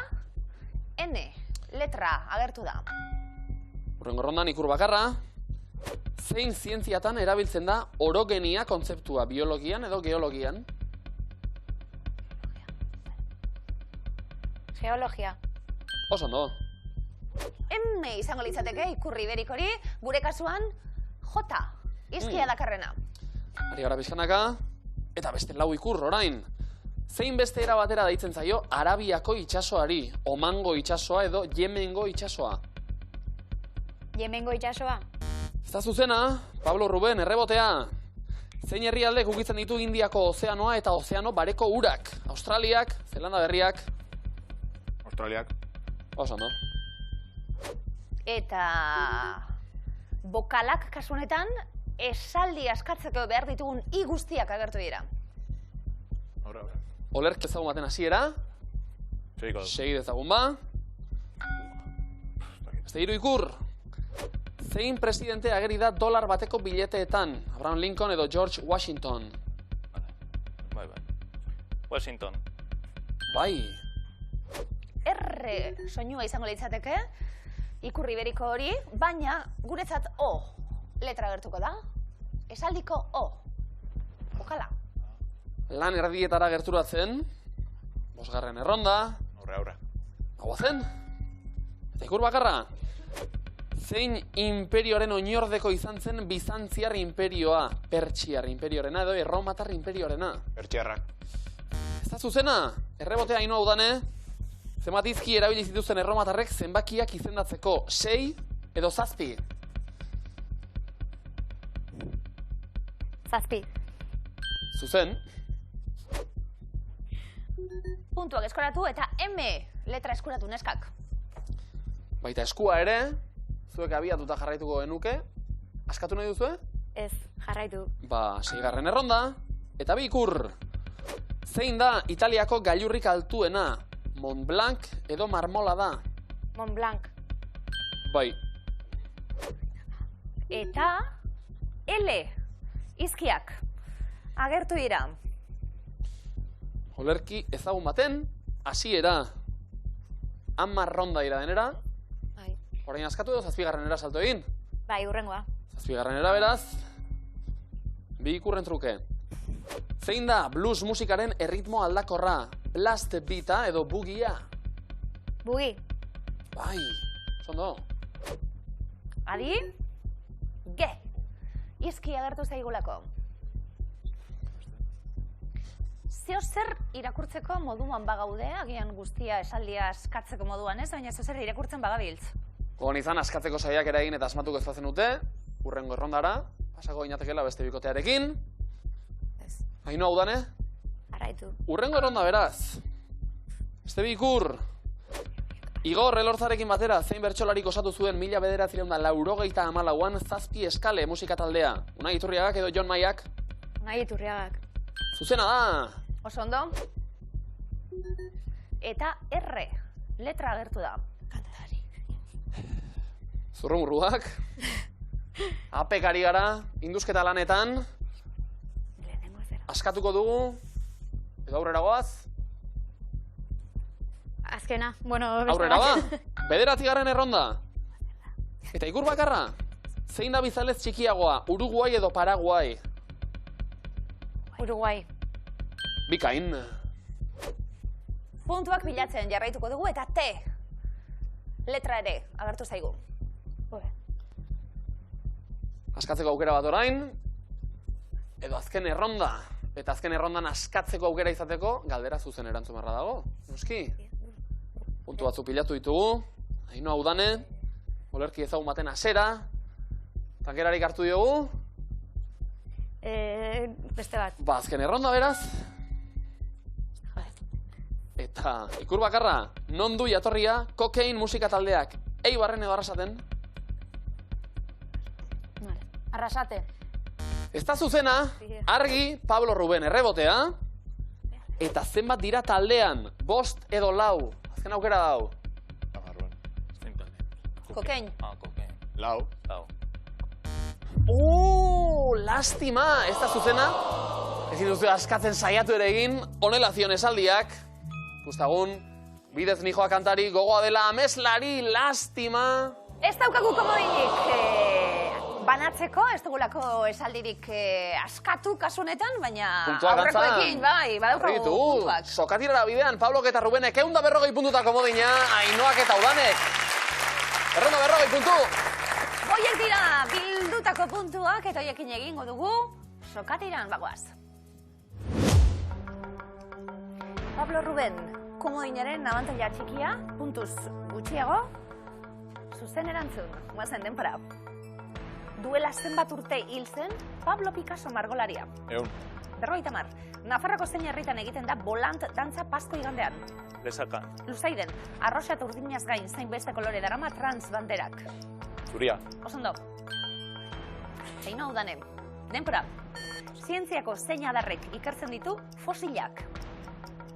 N, letra agertu da. Hurrengo rondan ikur bakarra. Zein zientziatan erabiltzen da orogenia kontzeptua, biologian edo geologian? Geologia. Oso ondo. M izango litzateke ikurri berik hori, gure kasuan, J, izkia dakarrena. Ari gara pixkanaka. Eta beste 4 ikur orain. Zein beste era batera deitzen zaio Arabiako itsasoari, Omango itsasoa edo Yemengo itsasoa? Yemengo itsasoa. Ez da zuzena, Pablo Ruben, errebotea. Zein herrialdek ukitzen ditu Indiako ozeanoa eta ozeano bareko urak? Australiak, Zelanda Berriak? Australiak. Oso ondo. Eta bokalak kasu honetan, esaldi askatzeko behar ditugun i guztiak agertu dira. Aurrera. Olerki ezagun baten hasiera. Segiko dugu. Segi dezagun ba. Beste 3 ikur. Zein presidente ageri da dolar bateko bileteetan? Abraham Lincoln edo George Washington? Bai. Washington. Bai. R soinua izango litzateke, ikurri beriko hori, baina guretzat O letra agertuko da. Esaldiko O. Bokala. Lan erdietara gerturatzen. 5. erronda. Aurrera. Hau zen. Eta ikur bakarra. Zein imperioaren oinordeko izan zen Bizantziar imperioa? Pertsiar imperiorena edo Erromatar imperiorena? Pertsiarrak. Ez da zuzena, errebotea Ainoa udane. Zenbat izki erabili zituzten erromatarrek zenbakiak izendatzeko? 6 edo 7? 7. Zuzen. puntuak eskoratu eta M letra eskuratu neskak. Baita eskua ere, zuek abiatuta jarraituko genuke. Askatu nahi duzue? Ez, jarraitu. Ba, 6. erronda. Eta bi ikur. Zein da Italiako gailurrik altuena? Mont Blanc edo Marmola da? Mont Blanc. Bai. Eta L izkiak agertu dira. Olerki ezagun baten, hasiera. 10 ronda dira denera. Bai. Orain askatu edo 7. salto egin? Bai, hurrengoa. 7. beraz. Bi ikurren truke. Zein da blues musikaren erritmo aldakorra? Blast beata edo bugia? Bugi. Bai, zondo. Adi? G. Izki agertu zaigulako. Zeo zer irakurtzeko moduan bagaude, agian guztia esaldia askatzeko moduan ez, baina zeo zer irakurtzen bagabiltz. Gogon izan, askatzeko saiak eragin eta asmatuko ez bazen dute, hurrengo errondara, pasako inatekela beste bikotearekin. Ez. Ainhoa Udane? Jarraitu. Hurrengo erronda beraz. Beste bi ikur. Igor Elorzarekin batera, zein bertsolarik osatu zuen 1984an 7 eskale musika taldea. Unai Iturriagak edo Jon Maiak? Unai Iturriagak. Zuzena da! Oso ondo. Eta R letra agertu da. Kantari. Zurrumurruak. Apekari gara, indusketa lanetan. Lehenengo ezera. Askatuko dugu. Edo aurrera goaz. Azkena, bueno, beste Aurrera bat. ba. 9. erronda. Eta ikur bakarra. Zein da bizalez txikiagoa, Uruguai edo Paraguai? Uruguai. Bikain. Puntuak bilatzen jarraituko dugu eta T letra ere agertu zaigu. Askatzeko aukera bat orain. Edo azken erronda. Eta azken errondan askatzeko aukera izateko, galdera zuzen erantzun beharra dago. Noski? Puntu batzuk pilatu ditugu. Ainhoa Udane. Olerki ezagun baten hasera. Tankerarik hartu diogu. Beste bat. Ba, azken erronda beraz. Eta ikur bakarra, non du jatorria Kokain musika taldeak? Eibarren edo Arrasaten? Vale. Arrasate. Ez da zuzena, argi Pablo Ruben errebotea. Eta zenbat dira taldean? 5 edo 4? Azken aukera dau. Kokain. Ah, kokain. Lau. Lau. Lastima, ez da zuzena. Ez duzu askatzen saiatu ere egin, honela zion esaldiak. Gustagun, bidez nijoa kantari, gogoa dela ameslari, lastima. Ez daukagu komodinik banatzeko, ez dugulako esaldirik askatu kasunetan, baina Puntuak antza. aurrekoekin, bai, badaukagu puntuak. Sokatirara bidean, Pablok eta Rubenek 140 puntuta komodina, Ainhoak eta Udanek. 140 puntu. Hoiek dira bildutako puntuak eta hoiekin egingo dugu sokatiran bagoaz. Pablo Ruben, komodinaren abantaila txikia, puntuz gutxiago, zuzen erantzun, guazen denpora. Duela zenbat urte hil zen Pablo Picasso margolaria. 50. Nafarroko zein herritan egiten da volant dantza Pasko igandean. Lesakan. Luzaiden, arroxa eta urdinaz gain zein beste kolore darama trans banderak. Zuria. Osondo. Ainhoa Udane, denpora. Zientziako zein adarrek ikertzen ditu fosilak.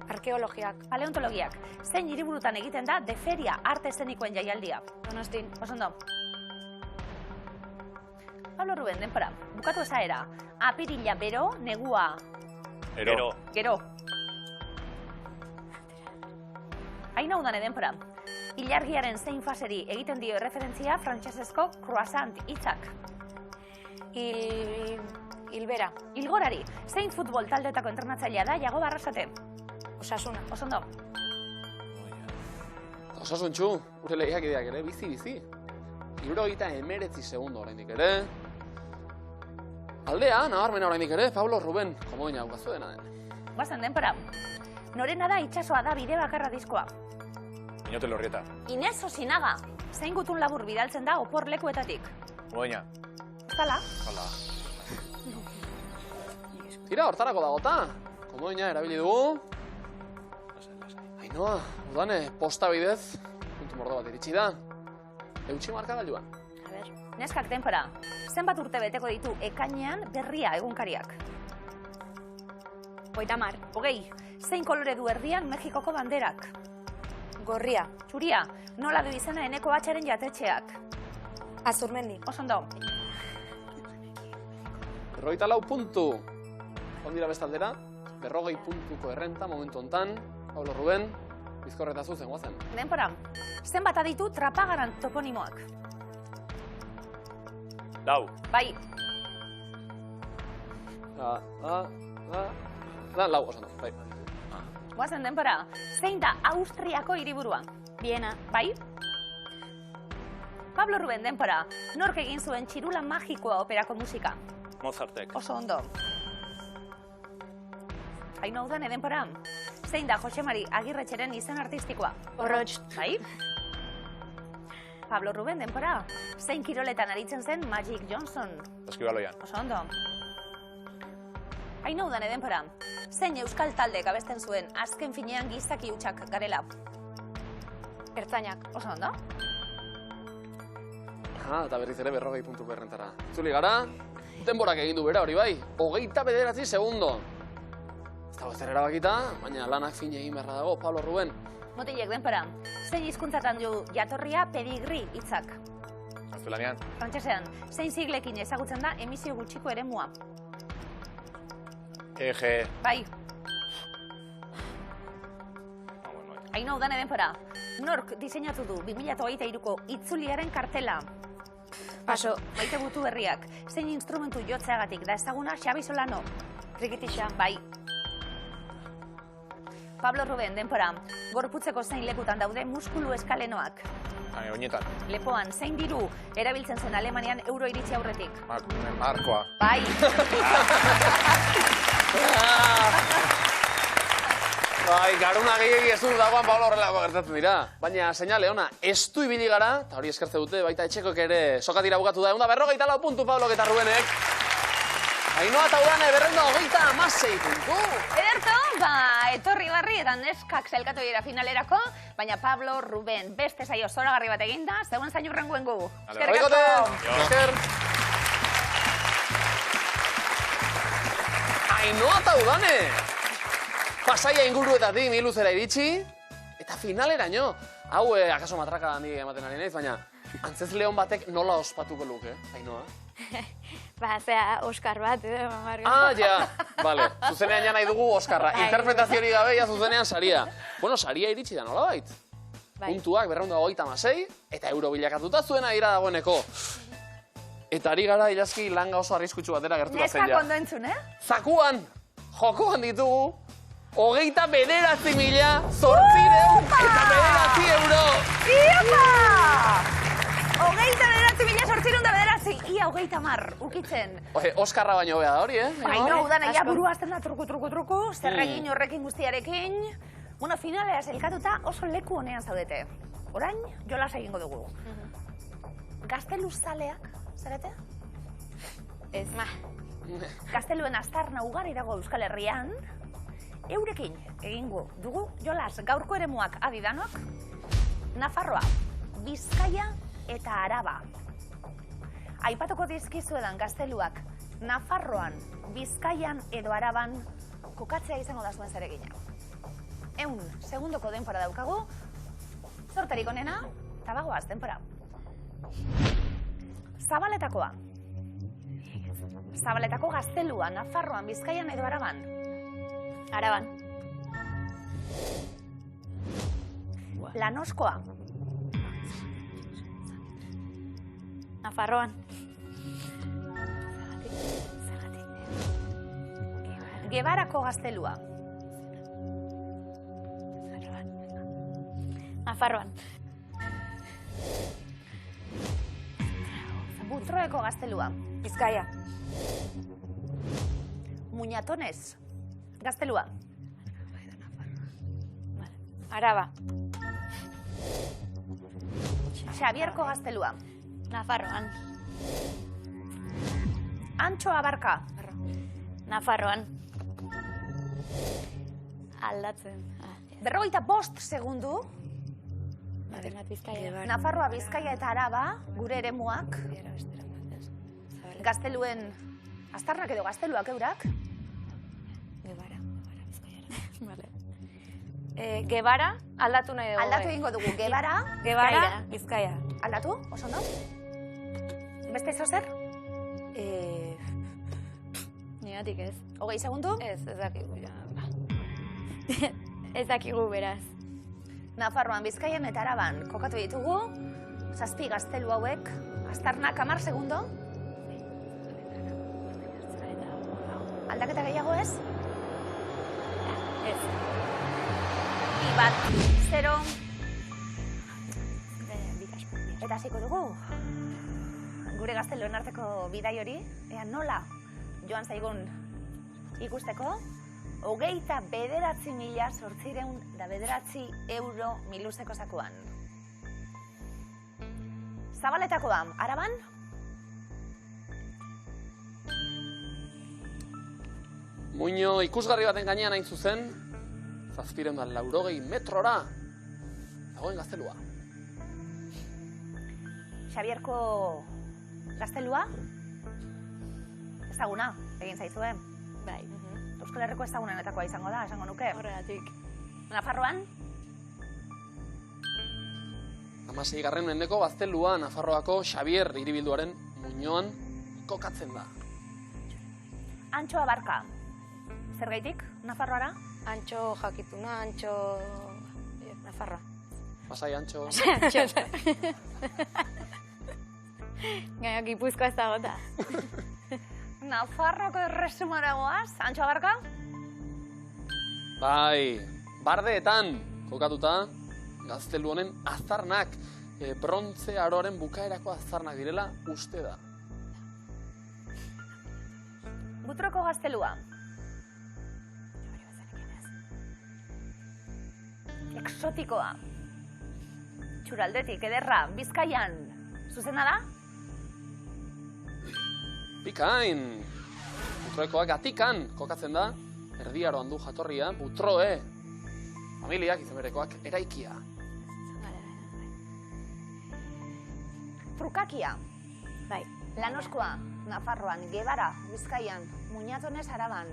Arkeologiak. Paleontologiak. Zein hiriburutan egiten da de feria arte eszenikoen jaialdia. Donostin. Osondo. Pablo Ruben, denpora. Bukatu esaera. Apirila bero, negua. Ero. Gero. Ainhoa Udane, denpora. Ilargiaren zein faseri egiten dio erreferentzia frantsesezko croissant hitzak. Hilbera. Ilgorari, zein futbol taldetako entrenatzailea da Jagoba Arrasate. Osasuna. Osondo. Osasuntxu, gure lehiakideak ere, bizi. 79 segundo oraindik ere. Aldea, nabarmena oraindik ere, Pablo Ruben, komodina daukazu dena den. Guazen, denpora. Norena da itsasoa da bide bakarra diskoa. Inote Lorrieta. Inez Osinaga, zein gutun labur bidaltzen da opor lekuetatik. Modeña. Zala? Hala. Tira, hortarako dagota. Komodina erabili dugu. Ainhoa, udane, posta bidez, puntu mordo bat iritsi da. Eutxi markagailuan. A ber. Neskak denpora, zenbat urte beteko ditu ekainean berria egunkariak? 30. 20. Zein kolore du erdian Mexikoko banderak? Gorria. Txuria, nola du izena Eneko Batxaren jatetxeak? Azurmendi. Oso ondo. 54 puntu. Ondira bestaldera, 40 puntuko errenta momentu hontan. Pablo Ruben, bizkorreta zuzen guazen. Denpora, zenbat aditu Trapagaran toponimoak? 4. Bai, Lau, oso ondo, bai. guazen denpora, zein da Austriako hiriburua? Viena. Bai? Pablo Ruben denpora, nork egin zuen txirula magikoa operako musika? Mozartek. Oso ondo. Ainhoa Udane denpora, zein da Jose Mari Agirretxeren izen artistikoa? Orotx. Bai? Pablo Ruben denpora, zein kiroletan aritzen zen Magic Johnson? Eskibaloian. Oso ondo. Ainhoa Udane denpora, zein euskal taldek abesten zuen azken finean gizaki hutsak garela? Ertzainak. Oso ondo. Eta berriz ere 40 puntuko errentara. Itzuli gara, denborak egin du bera hori bai, 29 segundo. Ez dago ezer erabakita, baina lanak fine egin beharra dago, Pablo Ruben. Motilek denpora, zein hizkuntzatan du jatorria pedigri hitzak? Gaztelanean. Frantsesean, zein siglekin ezagutzen da emisio gutxiko eremua? EG. Bai. Ainhoa Udane denpora, nork diseinatu du 2023ko itzuliaren kartela? Paso. Maite Butu Berriak, zein instrumentu jotzeagatik da ezaguna Xabi Solano? Trikitixa. Bai. Pablo Ruben denpora, gorputzeko zein lekutan daude muskulu eskalenoak? Oinetan. Lepoan, zein diru erabiltzen zen Alemanian euro iritsi aurretik? Markoa. Bai. Bai, garuna gehiagi ez du dagoan Pablo horrelako gertatzen dira. Baina, seinale ona, ez du ibili gara, eta hori eskertze dute, baita etxekoek ere sokatira bukatu da. 44 puntu Pablo eta Rubenek. Ainhoa eta Udane 226 puntu. Ederto, etorri barri eta neskak zelkatu dira finalerako, baina Pablo Ruben beste saio zoragarri bat eginda, zegoen zain urrengoen gu. Eskerrik asko! Esker! Ainhoa eta Udane! Pasaia inguruetatik ni luzera iritsi, eta finaleraino. Hau, akaso matraka ni ematen ari naiz, baina antzez leon batek nola ospatuko luke, Ainhoa? Zea, Oskar bat, edo, Margo. Ja, bale. Zuzenean ja nahi dugu Oskarra. Interpretaziorik gabe, ja zuzenean saria. Bueno, saria iritsi da nola bait. Puntuak 236, eta euro bilakatuta zuena ira dagoeneko. Eta ari gara ilazki langa oso arriskutsu batera gerturatzen ja. Neskak ondo entzun, Zakuan, jokoan ditugu, 29.000 euro! Iopa! 29.809, ia 30 ukitzen. Oskarra baino bea da hori, Ainhoa Udane, ja burua azten da truku, zer egin horrekin guztiarekin. Bueno, finalea zelkatuta oso leku honean zaudete. Orain, jolas egingo dugu. Gazteluzaleak, zarete? Ez. Gazteluen aztarna ugari dago Euskal Herrian. Eurekin egingo dugu jolas gaurko eremuak adidanok. Nafarroa, Bizkaia eta Araba. Aipatuko dizkizuedan gazteluak Nafarroan, Bizkaian edo Araban kokatzea izango da zuen zeregina. 100 segundoko denpora daukagu, zortarik onena, eta bagoaz denpora. Zabaletakoa. Zabaletako gaztelua, Nafarroan, Bizkaian edo Araban? Araban. Lanoskoa. Nafarroan. Gebarako gaztelua. Nafarroan. Butroeko gaztelua. Bizkaia. Muñatones gaztelua. Araba. Xabierko gaztelua. Nafarroan. Antxo Abarka. Nafarroan. Aldatzen. 45 segundu. Nafarroa, Bizkaia eta Araba, gure eremuak. Gazteluen, aztarnak edo gazteluak eurak. Gebara, aldatu nahi dugu. Aldatu egingo dugu, Gebara. Gebara, Bizkaia. Aldatu, oso ondo? Beste zozer? Nigatik ez. 20 segundu? Ez dakigu. Ez dakigu beraz. Nafarroan, Bizkaian eta Araban kokatu ditugu. 7 gaztelu hauek. Aztarnak 10 segundo. Aldaketa gehiago ez? Ez. Bat, 0. Eta hasiko dugu. Gure gazteluen arteko bidai hori, ea nola joan zaigun ikusteko, 29.809 euro miluzeko zakuan. Zabaletakoa, Araban? Muino ikusgarri baten gainean hain zuzen, 780 metrora dagoen gaztelua. Xabierko gaztelua? Ezaguna, egin zaizue. Bai. Euskal Herriko ezagunenetakoa izango da, esango nuke. Horregatik. Nafarroan? 16. mendeko gaztelua Nafarroako Xabier hiribilduaren muinoan kokatzen da. Antxoa Barka. Zergaitik, Nafarroara? Antxo jakituna, antxo... Nafarroa. Pasai antxo. Gaina Gipuzkoa ez dagota. Nafarroako erresumara goaz, Antxoa Barka? Bai, Bardeetan kokatuta gaztelu honen aztarnak, brontze aroaren bukaerako aztarnak direla uste da. Butroko gaztelua. Exotikoa. Txuraldetik, ederra, Bizkaian. Zuzena da? Bikain! Butroekoak Atikan kokatzen da, erdiaroan du jatorria, Butroe. Familiak izan berekoak eraikia. Trukakia. Bai. Lanoskoa, Nafarroan, Gebara, Bizkaian, Muñatonez, Araban.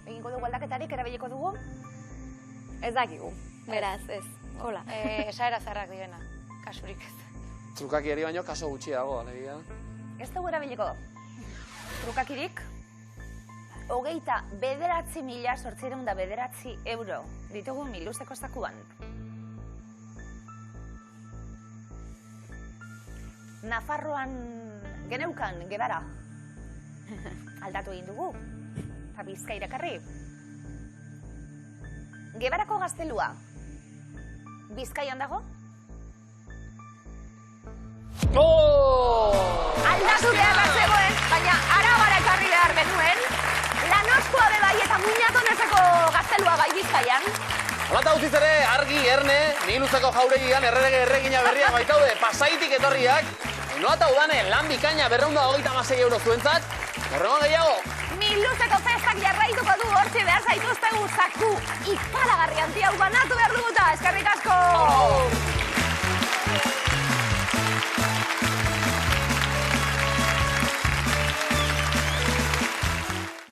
Egingo dugu aldaketarik, erabiliko dugu? Ez dakigu. Beraz, ez. Hola. Esaera zarrak direna, kasurik ez. Trukakiari baino kaso gutxiago, alegia. Ez dugu erabiliko. Trukakirik, 29.809 euro ditugu miluzeko zakuan. Nafarroan geneukan, Gebara. Aldatu egin dugu. Eta Bizkaira karri. Gebarako gaztelua. Bizkaian dago? Aldatu behar zegoen, baina Arabara ekarri behar genuen. Lanoskoa be bai eta Muñatonezeko gaztelua bai Bizkaian. Holata utziz ere, argi, erne, Niluzeko jauregian erregina berriak baitaude pasaitik etorriak. Noata udane, lan bikaina 226 euro zuentzat. Horregon gehiago. Niluzeko festak jarraituko du hortxe behar zaituztegu zaku ikaragarri handia banatu behar duguta. Eskerrik